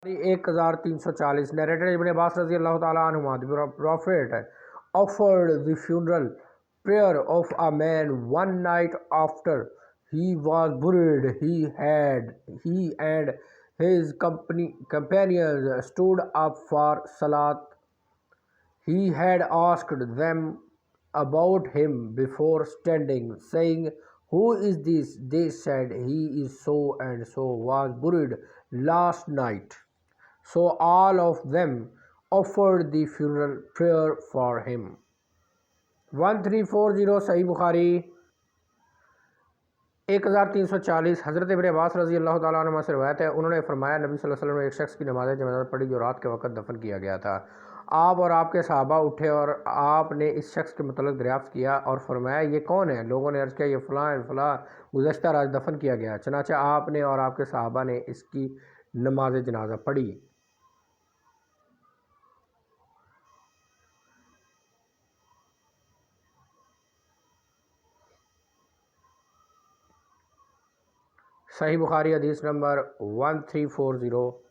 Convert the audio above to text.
1340 narrated Ibn Abbas radiallahu ta'ala anhuma, the Prophet offered the funeral prayer of a man one night after he was buried. He and his companions stood up for salat. He had asked them about him before standing, saying, "Who is this?" They said, "He is so and so, was buried last night." So all of them offered the funeral prayer for him. 1340 सही बुखारी 1340 हज़रत इब्न अब्बास रज़ी अल्लाह ताला अन्हुमा से रवायत है, उन्होंने फरमाया नबी सल्लल्लाहु अलैहि वसल्लम ने एक शख्स की नमाज जनाज़ा पढ़ी जो रात के वक्त दफन किया गया था। आप और आपके सहाबा उठे और आपने इस शख्स के मतलब दरियाफ्त किया और फरमाया ये कौन है? लोगों ने अर्ज़ किया ये फ़लाँ गुज़श्ता रात दफन किया गया। चनाचे आपने और आपके सहाबा ने इसकी नमाज जनाज़ा पढ़ी। सही बुखारी हदीस नंबर 1340।